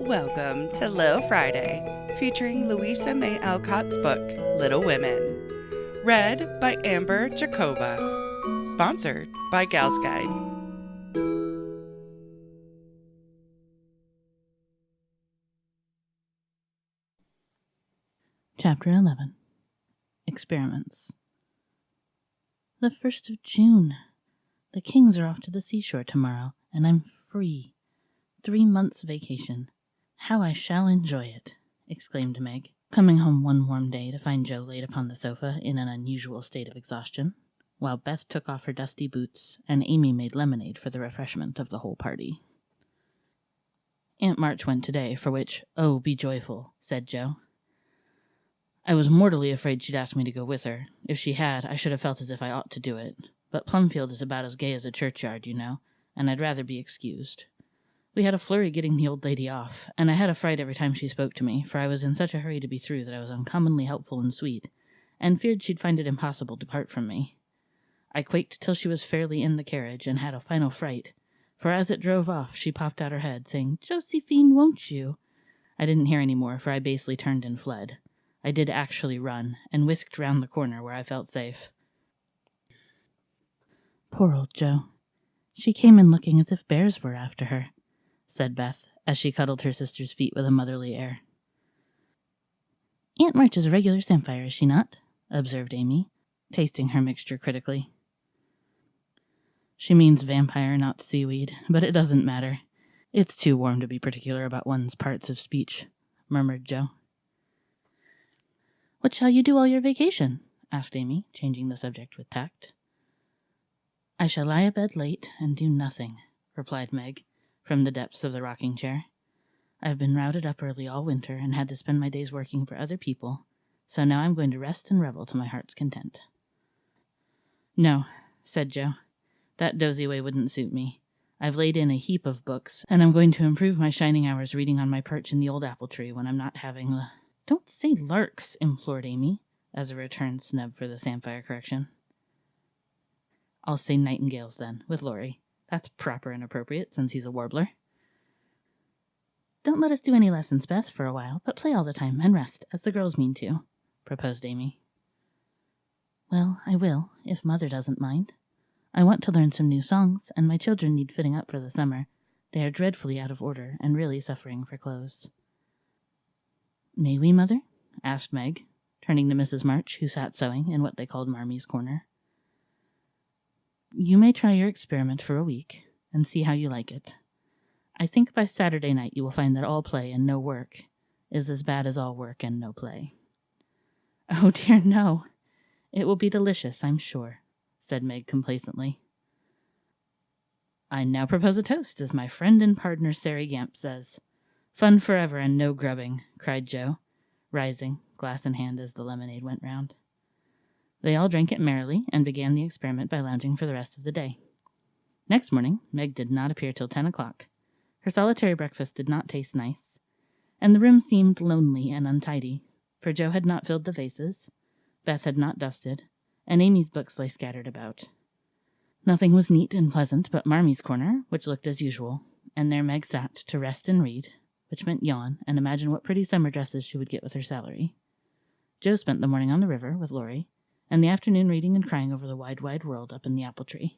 Welcome to Lil Friday, featuring Louisa May Alcott's book, Little Women. Read by Amber Jacoba. Sponsored by Gals Guide. Chapter 11. Experiments. The 1st of June. The Kings are off to the seashore tomorrow, and I'm free. 3 months' vacation. How I shall enjoy it, exclaimed Meg, coming home one warm day to find Joe laid upon the sofa in an unusual state of exhaustion, while Beth took off her dusty boots and Amy made lemonade for the refreshment of the whole party. Aunt March went today, for which, oh, be joyful, said Joe. I was mortally afraid she'd ask me to go with her. If she had, I should have felt as if I ought to do it. But Plumfield is about as gay as a churchyard, you know, and I'd rather be excused. We had a flurry getting the old lady off, and I had a fright every time she spoke to me, for I was in such a hurry to be through that I was uncommonly helpful and sweet, and feared she'd find it impossible to part from me. I quaked till she was fairly in the carriage, and had a final fright, for as it drove off she popped out her head, saying, "Josephine, won't you?" I didn't hear any more, for I basely turned and fled. I did actually run, and whisked round the corner where I felt safe. Poor old Jo. She came in looking as if bears were after her, said Beth, as she cuddled her sister's feet with a motherly air. Aunt March is a regular samphire, is she not? Observed Amy, tasting her mixture critically. She means vampire, not seaweed, but it doesn't matter. It's too warm to be particular about one's parts of speech, murmured Jo. What shall you do all your vacation? Asked Amy, changing the subject with tact. I shall lie abed late and do nothing, replied Meg, from the depths of the rocking chair. I've been routed up early all winter and had to spend my days working for other people, so now I'm going to rest and revel to my heart's content. No, said Jo. That dozy way wouldn't suit me. I've laid in a heap of books, and I'm going to improve my shining hours reading on my perch in the old apple tree when I'm not having the... Don't say larks, implored Amy, as a return snub for the samphire correction. I'll say nightingales then, with Laurie. That's proper and appropriate, since he's a warbler. Don't let us do any lessons, Beth, for a while, but play all the time and rest, as the girls mean to, proposed Amy. Well, I will, if Mother doesn't mind. I want to learn some new songs, and my children need fitting up for the summer. They are dreadfully out of order, and really suffering for clothes. May we, Mother? Asked Meg, turning to Mrs. March, who sat sewing in what they called Marmie's corner. You may try your experiment for a week, and see how you like it. I think by Saturday night you will find that all play and no work is as bad as all work and no play. Oh dear, no. It will be delicious, I'm sure, said Meg complacently. I now propose a toast, as my friend and partner Sari Gamp says. Fun forever and no grubbing, cried Jo, rising, glass in hand as the lemonade went round. They all drank it merrily, and began the experiment by lounging for the rest of the day. Next morning, Meg did not appear till 10 o'clock. Her solitary breakfast did not taste nice, and the room seemed lonely and untidy, for Jo had not filled the vases, Beth had not dusted, and Amy's books lay scattered about. Nothing was neat and pleasant but Marmie's corner, which looked as usual, and there Meg sat to rest and read, which meant yawn and imagine what pretty summer dresses she would get with her salary. Jo spent the morning on the river with Laurie, and the afternoon reading and crying over the wide, wide world up in the apple tree.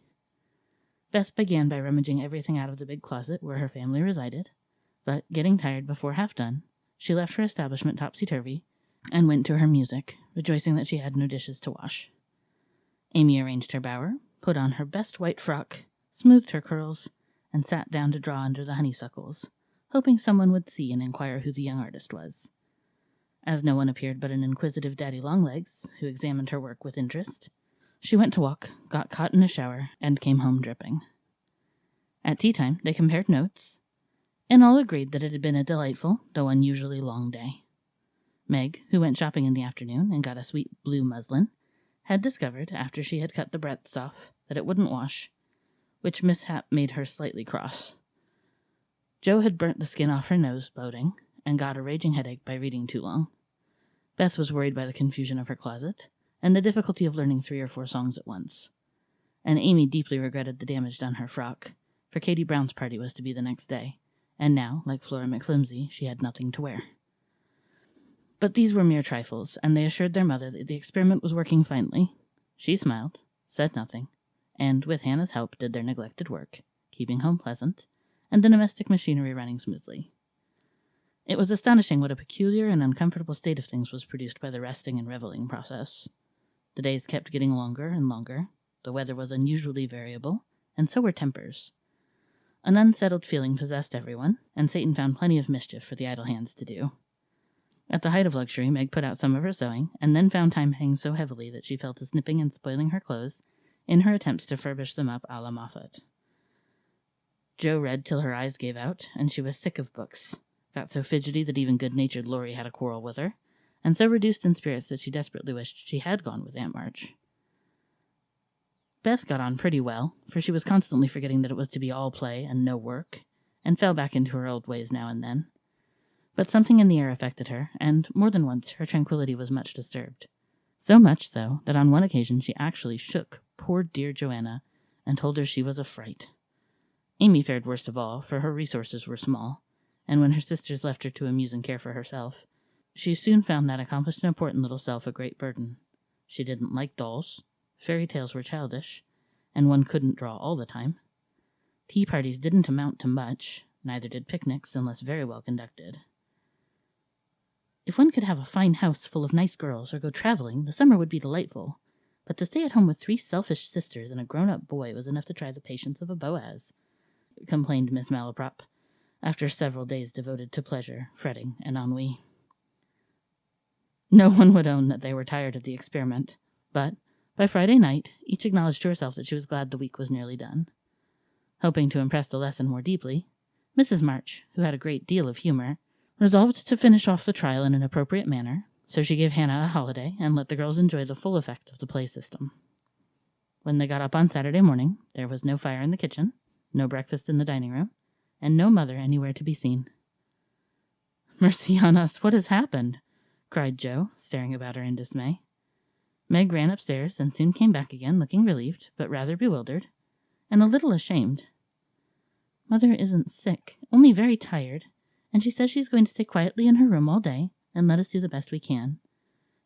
Beth began by rummaging everything out of the big closet where her family resided, but, getting tired before half done, she left her establishment topsy-turvy and went to her music, rejoicing that she had no dishes to wash. Amy arranged her bower, put on her best white frock, smoothed her curls, and sat down to draw under the honeysuckles, hoping someone would see and inquire who the young artist was. As no one appeared but an inquisitive Daddy Longlegs, who examined her work with interest, she went to walk, got caught in a shower, and came home dripping. At tea-time, they compared notes, and all agreed that it had been a delightful, though unusually long day. Meg, who went shopping in the afternoon and got a sweet blue muslin, had discovered, after she had cut the breadths off, that it wouldn't wash, which mishap made her slightly cross. Jo had burnt the skin off her nose boating, and got a raging headache by reading too long. Beth was worried by the confusion of her closet, and the difficulty of learning 3 or 4 songs at once. And Amy deeply regretted the damage done her frock, for Katie Brown's party was to be the next day, and now, like Flora McFlimsy, she had nothing to wear. But these were mere trifles, and they assured their mother that the experiment was working finely. She smiled, said nothing, and, with Hannah's help, did their neglected work, keeping home pleasant, and the domestic machinery running smoothly. It was astonishing what a peculiar and uncomfortable state of things was produced by the resting and reveling process. The days kept getting longer and longer, the weather was unusually variable, and so were tempers. An unsettled feeling possessed everyone, and Satan found plenty of mischief for the idle hands to do. At the height of luxury, Meg put out some of her sewing, and then found time hang so heavily that she fell to snipping and spoiling her clothes in her attempts to furbish them up a la Moffat. Jo read till her eyes gave out, and she was sick of books, got so fidgety that even good-natured Laurie had a quarrel with her, and so reduced in spirits that she desperately wished she had gone with Aunt March. Beth got on pretty well, for she was constantly forgetting that it was to be all play and no work, and fell back into her old ways now and then. But something in the air affected her, and, more than once, her tranquillity was much disturbed. So much so that on one occasion she actually shook poor dear Joanna and told her she was a fright. Amy fared worst of all, for her resources were small, and when her sisters left her to amuse and care for herself, she soon found that accomplished and important little self a great burden. She didn't like dolls, fairy tales were childish, and one couldn't draw all the time. Tea parties didn't amount to much, neither did picnics unless very well conducted. If one could have a fine house full of nice girls or go traveling, the summer would be delightful, but to stay at home with 3 selfish sisters and a grown-up boy was enough to try the patience of a Boaz, complained Miss Malaprop, after several days devoted to pleasure, fretting, and ennui. No one would own that they were tired of the experiment, but by Friday night each acknowledged to herself that she was glad the week was nearly done. Hoping to impress the lesson more deeply, Mrs. March, who had a great deal of humor, resolved to finish off the trial in an appropriate manner, so she gave Hannah a holiday and let the girls enjoy the full effect of the play system. When they got up on Saturday morning, there was no fire in the kitchen, no breakfast in the dining room, and no mother anywhere to be seen. "Mercy on us, what has happened?" cried Jo, staring about her in dismay. Meg ran upstairs and soon came back again, looking relieved, but rather bewildered, and a little ashamed. "Mother isn't sick, only very tired, and she says she's going to stay quietly in her room all day and let us do the best we can.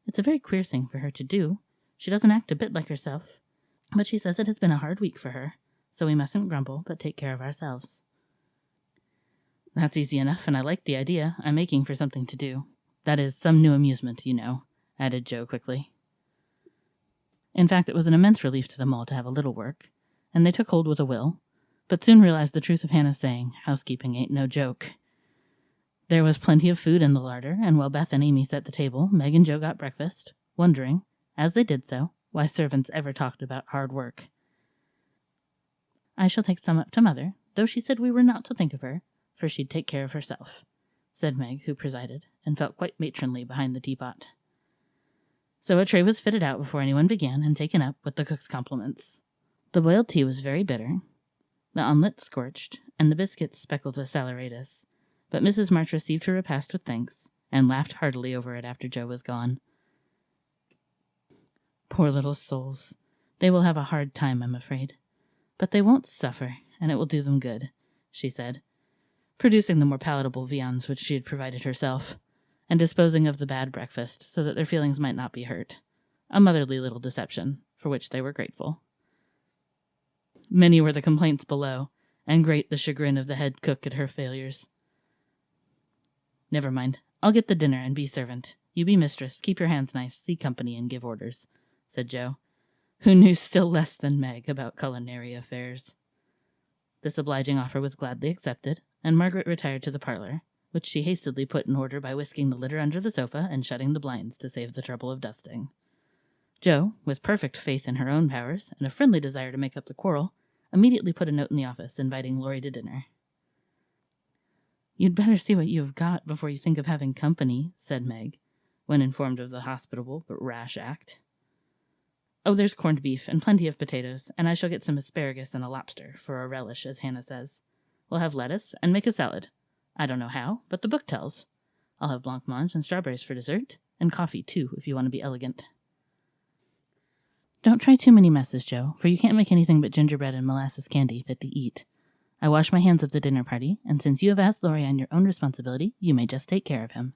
It's a very queer thing for her to do. She doesn't act a bit like herself, but she says it has been a hard week for her, so we mustn't grumble, but take care of ourselves." "That's easy enough, and I like the idea. I'm aching for something to do. That is, some new amusement, you know," added Jo quickly. In fact, it was an immense relief to them all to have a little work, and they took hold with a will, but soon realized the truth of Hannah's saying, housekeeping ain't no joke. There was plenty of food in the larder, and while Beth and Amy set the table, Meg and Jo got breakfast, wondering, as they did so, why servants ever talked about hard work. "I shall take some up to Mother, though she said we were not to think of her, for she'd take care of herself," said Meg, who presided, and felt quite matronly behind the teapot. So a tray was fitted out before anyone began, and taken up with the cook's compliments. The boiled tea was very bitter, the omelette scorched, and the biscuits speckled with saleratus, but Mrs. March received her repast with thanks, and laughed heartily over it after Jo was gone. "Poor little souls. They will have a hard time, I'm afraid. But they won't suffer, and it will do them good," she said, producing the more palatable viands which she had provided herself, and disposing of the bad breakfast so that their feelings might not be hurt. A motherly little deception, for which they were grateful. Many were the complaints below, and great the chagrin of the head cook at her failures. "Never mind. I'll get the dinner and be servant. You be mistress, keep your hands nice, see company, and give orders," said Jo, who knew still less than Meg about culinary affairs. This obliging offer was gladly accepted, and Margaret retired to the parlor, which she hastily put in order by whisking the litter under the sofa and shutting the blinds to save the trouble of dusting. Jo, with perfect faith in her own powers and a friendly desire to make up the quarrel, immediately put a note in the office inviting Laurie to dinner. "You'd better see what you have got before you think of having company," said Meg, when informed of the hospitable but rash act. "Oh, there's corned beef and plenty of potatoes, and I shall get some asparagus and a lobster, for a relish, as Hannah says. We'll have lettuce and make a salad. I don't know how, but the book tells. I'll have blancmange and strawberries for dessert, and coffee, too, if you want to be elegant." "Don't try too many messes, Jo, for you can't make anything but gingerbread and molasses candy fit to eat. I wash my hands of the dinner party, and since you have asked Laurie on your own responsibility, you may just take care of him.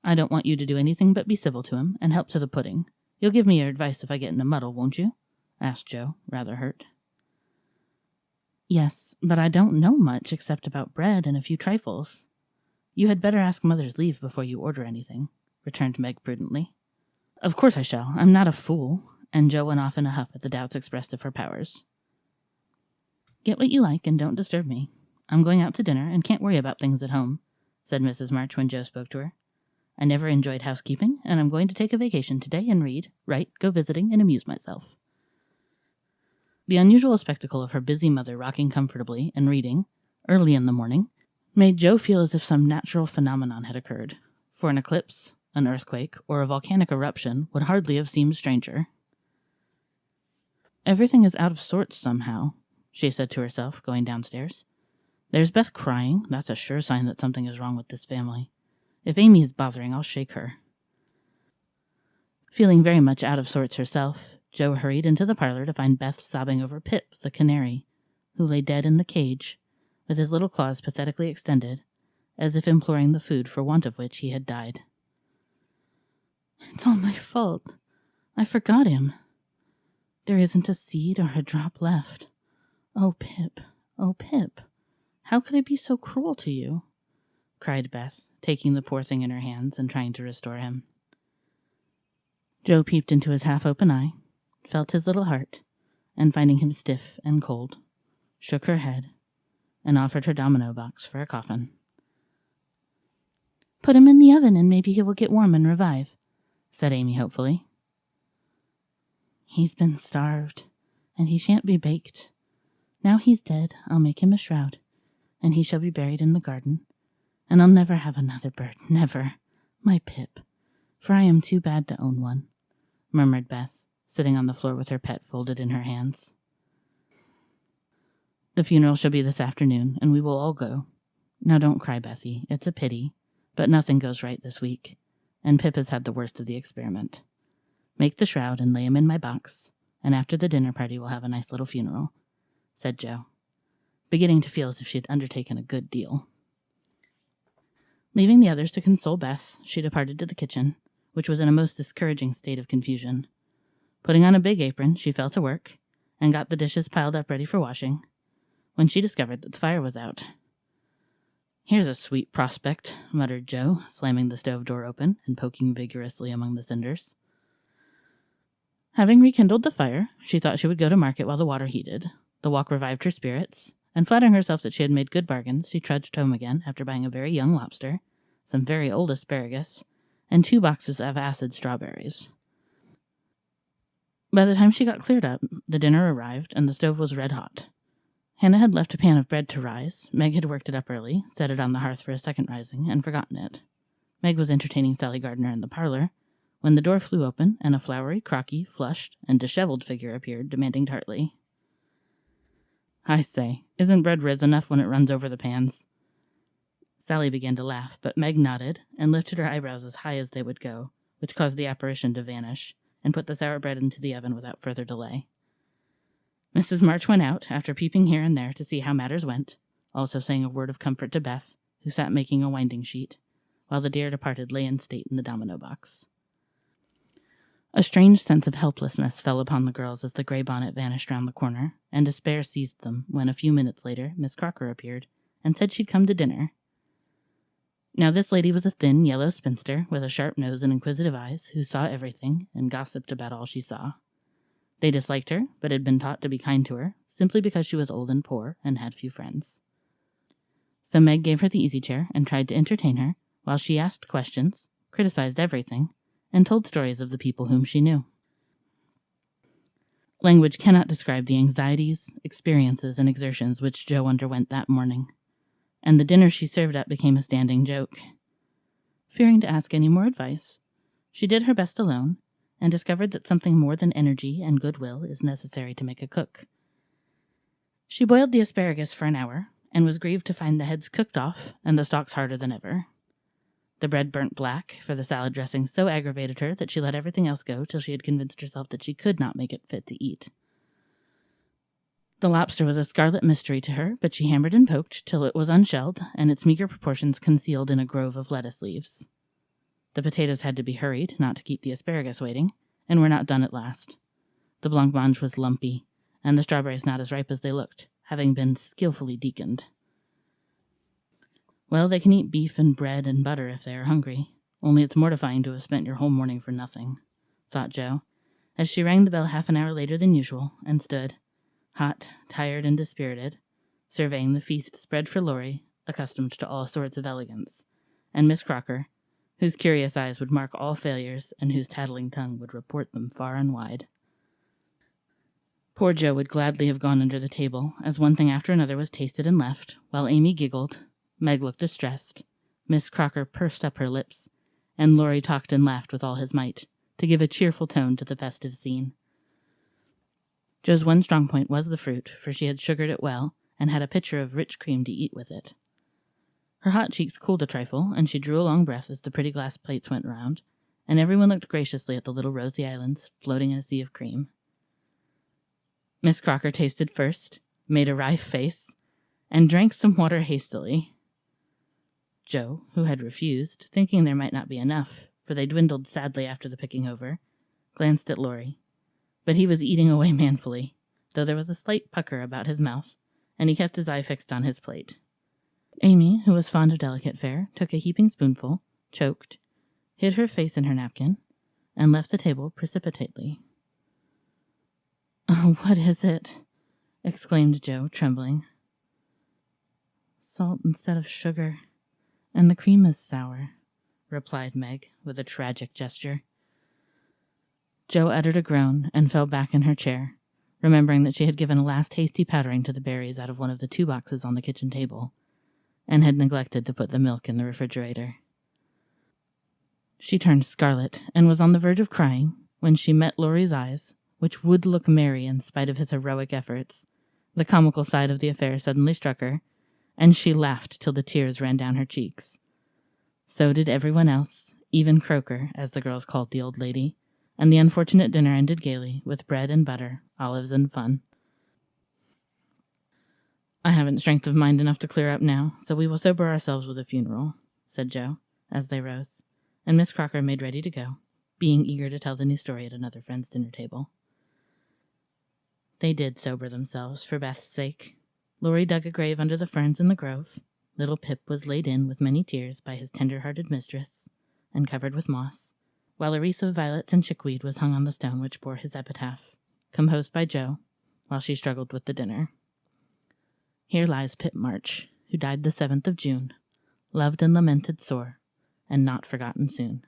I don't want you to do anything but be civil to him and help to the pudding. You'll give me your advice if I get in a muddle, won't you? Asked Joe, rather hurt. Yes, but I don't know much except about bread and a few trifles. You had better ask Mother's leave before you order anything, returned Meg prudently. Of course I shall. I'm not a fool. And Joe went off in a huff at the doubts expressed of her powers. Get what you like and don't disturb me. I'm going out to dinner and can't worry about things at home, said Mrs. March when Joe spoke to her. I never enjoyed housekeeping, and I'm going to take a vacation today and read, write, go visiting, and amuse myself. The unusual spectacle of her busy mother rocking comfortably and reading, early in the morning, made Joe feel as if some natural phenomenon had occurred, for an eclipse, an earthquake, or a volcanic eruption would hardly have seemed stranger. Everything is out of sorts somehow, she said to herself, going downstairs. There's Beth crying. That's a sure sign that something is wrong with this family. If Amy is bothering, I'll shake her. Feeling very much out of sorts herself, Joe hurried into the parlor to find Beth sobbing over Pip, the canary, who lay dead in the cage, with his little claws pathetically extended, as if imploring the food for want of which he had died. It's all my fault. I forgot him. There isn't a seed or a drop left. Oh, Pip, oh, Pip, how could I be so cruel to you? Cried Beth, taking the poor thing in her hands and trying to restore him. Joe peeped into his half-open eye, felt his little heart, and finding him stiff and cold, shook her head, and offered her domino box for a coffin. Put him in the oven and maybe he will get warm and revive, said Amy hopefully. He's been starved, and he shan't be baked. Now he's dead, I'll make him a shroud, and he shall be buried in the garden, and I'll never have another bird, never, my Pip, for I am too bad to own one, murmured Beth, sitting on the floor with her pet folded in her hands. The funeral shall be this afternoon, and we will all go. Now don't cry, Bethy, it's a pity, but nothing goes right this week, and Pip has had the worst of the experiment. Make the shroud and lay him in my box, and after the dinner party we'll have a nice little funeral, said Joe, beginning to feel as if she had undertaken a good deal. Leaving the others to console Beth, she departed to the kitchen, which was in a most discouraging state of confusion. Putting on a big apron, she fell to work, and got the dishes piled up ready for washing, when she discovered that the fire was out. Here's a sweet prospect, muttered Joe, slamming the stove door open and poking vigorously among the cinders. Having rekindled the fire, she thought she would go to market while the water heated. The walk revived her spirits, and flattering herself that she had made good bargains, she trudged home again after buying a very young lobster, some very old asparagus, and 2 boxes of acid strawberries. By the time she got cleared up, the dinner arrived, and the stove was red hot. Hannah had left a pan of bread to rise. Meg had worked it up early, set it on the hearth for a second rising, and forgotten it. Meg was entertaining Sally Gardner in the parlor, when the door flew open, and a flowery, crocky, flushed, and disheveled figure appeared, demanding tartly, I say, isn't bread riz enough when it runs over the pans? Sally began to laugh, but Meg nodded, and lifted her eyebrows as high as they would go, which caused the apparition to vanish, and put the sour bread into the oven without further delay. Mrs. March went out, after peeping here and there to see how matters went, also saying a word of comfort to Beth, who sat making a winding sheet, while the dear departed lay in state in the domino box. A strange sense of helplessness fell upon the girls as the gray bonnet vanished round the corner, and despair seized them when, a few minutes later, Miss Crocker appeared, and said she'd come to dinner. Now this lady was a thin, yellow spinster, with a sharp nose and inquisitive eyes, who saw everything, and gossiped about all she saw. They disliked her, but had been taught to be kind to her, simply because she was old and poor, and had few friends. So Meg gave her the easy chair, and tried to entertain her, while she asked questions, criticized everything, and told stories of the people whom she knew. Language cannot describe the anxieties, experiences, and exertions which Jo underwent that morning, and the dinner she served up became a standing joke. Fearing to ask any more advice, she did her best alone, and discovered that something more than energy and goodwill is necessary to make a cook. She boiled the asparagus for an hour, and was grieved to find the heads cooked off and the stalks harder than ever. The bread burnt black, for the salad dressing so aggravated her that she let everything else go till she had convinced herself that she could not make it fit to eat. The lobster was a scarlet mystery to her, but she hammered and poked till it was unshelled and its meager proportions concealed in a grove of lettuce leaves. The potatoes had to be hurried, not to keep the asparagus waiting, and were not done at last. The blancmange was lumpy, and the strawberries not as ripe as they looked, having been skillfully deaconed. Well, they can eat beef and bread and butter if they are hungry, only it's mortifying to have spent your whole morning for nothing, thought Jo, as she rang the bell half an hour later than usual, and stood, hot, tired, and dispirited, surveying the feast spread for Laurie, accustomed to all sorts of elegance, and Miss Crocker, whose curious eyes would mark all failures and whose tattling tongue would report them far and wide. Poor Jo would gladly have gone under the table, as one thing after another was tasted and left, while Amy giggled, Meg looked distressed, Miss Crocker pursed up her lips, and Laurie talked and laughed with all his might, to give a cheerful tone to the festive scene. Jo's one strong point was the fruit, for she had sugared it well, and had a pitcher of rich cream to eat with it. Her hot cheeks cooled a trifle, and she drew a long breath as the pretty glass plates went round, and everyone looked graciously at the little rosy islands floating in a sea of cream. Miss Crocker tasted first, made a wry face, and drank some water hastily. Jo, who had refused, thinking there might not be enough, for they dwindled sadly after the picking over, glanced at Laurie. But he was eating away manfully, though there was a slight pucker about his mouth, and he kept his eye fixed on his plate. Amy, who was fond of delicate fare, took a heaping spoonful, choked, hid her face in her napkin, and left the table precipitately. "Oh, what is it?" exclaimed Jo, trembling. "Salt instead of sugar, and the cream is sour," replied Meg, with a tragic gesture. Jo uttered a groan and fell back in her chair, remembering that she had given a last hasty powdering to the berries out of one of the 2 boxes on the kitchen table, and had neglected to put the milk in the refrigerator. She turned scarlet and was on the verge of crying when she met Laurie's eyes, which would look merry in spite of his heroic efforts. The comical side of the affair suddenly struck her, and she laughed till the tears ran down her cheeks. So did everyone else, even Croaker, as the girls called the old lady, and the unfortunate dinner ended gaily, with bread and butter, olives and fun. "I haven't strength of mind enough to clear up now, so we will sober ourselves with a funeral," said Jo, as they rose, and Miss Crocker made ready to go, being eager to tell the new story at another friend's dinner table. They did sober themselves, for Beth's sake. Laurie dug a grave under the ferns in the grove. Little Pip was laid in with many tears by his tender-hearted mistress, and covered with moss, while a wreath of violets and chickweed was hung on the stone which bore his epitaph, composed by Jo, while she struggled with the dinner. "Here lies Pip March, who died the 7th of June, loved and lamented sore, and not forgotten soon."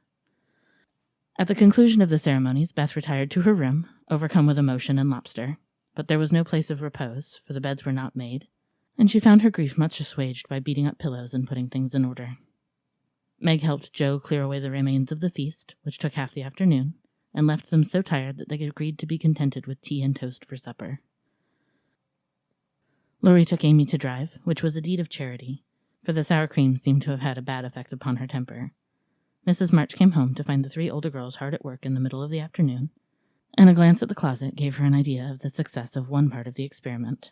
At the conclusion of the ceremonies, Beth retired to her room, overcome with emotion and lobster, but there was no place of repose, for the beds were not made, and she found her grief much assuaged by beating up pillows and putting things in order. Meg helped Jo clear away the remains of the feast, which took half the afternoon, and left them so tired that they agreed to be contented with tea and toast for supper. Laurie took Amy to drive, which was a deed of charity, for the sour cream seemed to have had a bad effect upon her temper. Mrs. March came home to find the 3 older girls hard at work in the middle of the afternoon, and a glance at the closet gave her an idea of the success of one part of the experiment.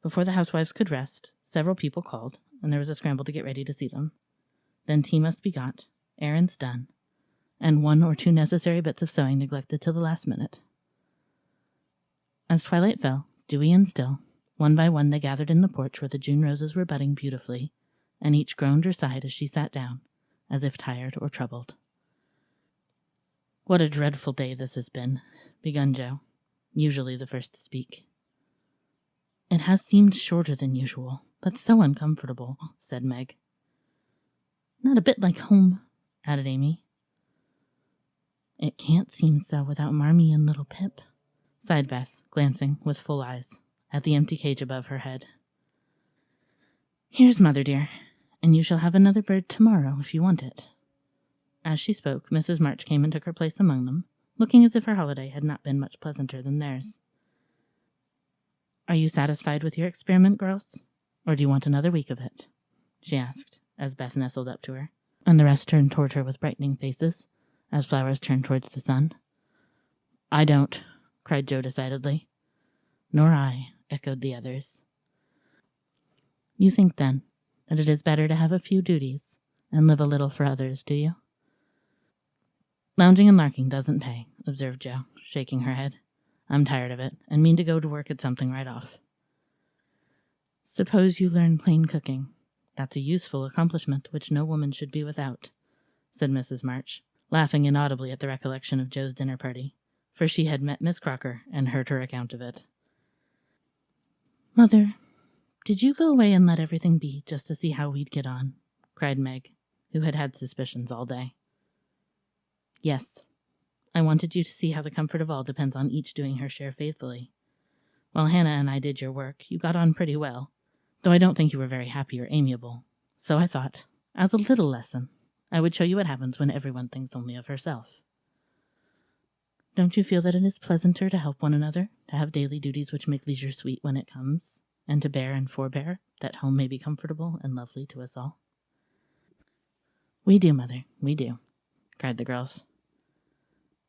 Before the housewives could rest, several people called, and there was a scramble to get ready to see them. Then tea must be got, errands done, and 1 or 2 necessary bits of sewing neglected till the last minute. As twilight fell, dewy and still, one by one they gathered in the porch where the June roses were budding beautifully, and each groaned or sighed as she sat down, as if tired or troubled. "What a dreadful day this has been," begun Jo, usually the first to speak. "It has seemed shorter than usual, but so uncomfortable," said Meg. "Not a bit like home," added Amy. "It can't seem so without Marmee and little Pip," sighed Beth, glancing, with full eyes, at the empty cage above her head. "Here's Mother, dear, and you shall have another bird tomorrow if you want it." As she spoke, Mrs. March came and took her place among them, looking as if her holiday had not been much pleasanter than theirs. "Are you satisfied with your experiment, girls, or do you want another week of it?" she asked, as Beth nestled up to her, and the rest turned toward her with brightening faces, as flowers turn towards the sun. "I don't," cried Jo decidedly. Nor I, echoed the others. You think, then, that it is better to have a few duties and live a little for others, do you? Lounging and larking doesn't pay, observed Jo, shaking her head. I'm tired of it, and mean to go to work at something right off. Suppose you learn plain cooking. That's a useful accomplishment which no woman should be without, said Mrs. March, laughing inaudibly at the recollection of Jo's dinner party, for she had met Miss Crocker and heard her account of it. Mother, did you go away and let everything be just to see how we'd get on? Cried Meg, who had had suspicions all day. Yes. I wanted you to see how the comfort of all depends on each doing her share faithfully. While Hannah and I did your work, you got on pretty well, though I don't think you were very happy or amiable. So I thought, as a little lesson, I would show you what happens when everyone thinks only of herself. Don't you feel that it is pleasanter to help one another, to have daily duties which make leisure sweet when it comes, and to bear and forbear, that home may be comfortable and lovely to us all? We do, Mother, we do, cried the girls.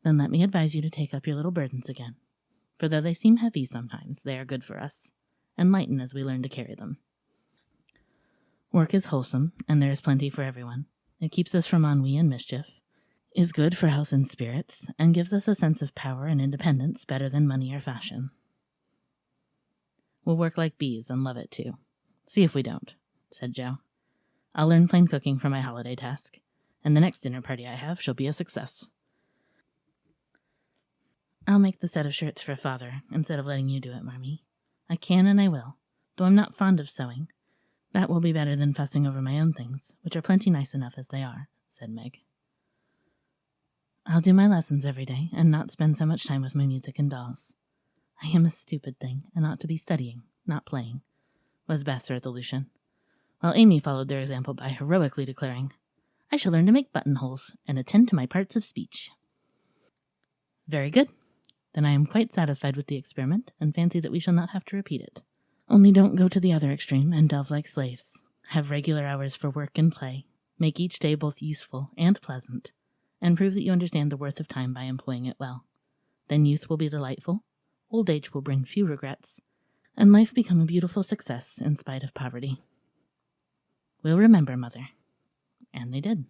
Then let me advise you to take up your little burdens again, for though they seem heavy sometimes, they are good for us, and lighten as we learn to carry them. Work is wholesome, and there is plenty for everyone. It keeps us from ennui and mischief, is good for health and spirits, and gives us a sense of power and independence better than money or fashion. We'll work like bees and love it too. See if we don't, said Jo. I'll learn plain cooking for my holiday task, and the next dinner party I have shall be a success. I'll make the set of shirts for Father, instead of letting you do it, Marmee. I can and I will, though I'm not fond of sewing. That will be better than fussing over my own things, which are plenty nice enough as they are, said Meg. I'll do my lessons every day, and not spend so much time with my music and dolls. I am a stupid thing, and ought to be studying, not playing, was Beth's resolution, while Amy followed their example by heroically declaring, I shall learn to make buttonholes, and attend to my parts of speech. Very good. Then I am quite satisfied with the experiment, and fancy that we shall not have to repeat it. Only don't go to the other extreme and delve like slaves. Have regular hours for work and play. Make each day both useful and pleasant, and prove that you understand the worth of time by employing it well. Then youth will be delightful, old age will bring few regrets, and life become a beautiful success in spite of poverty. We'll remember, Mother. And they did.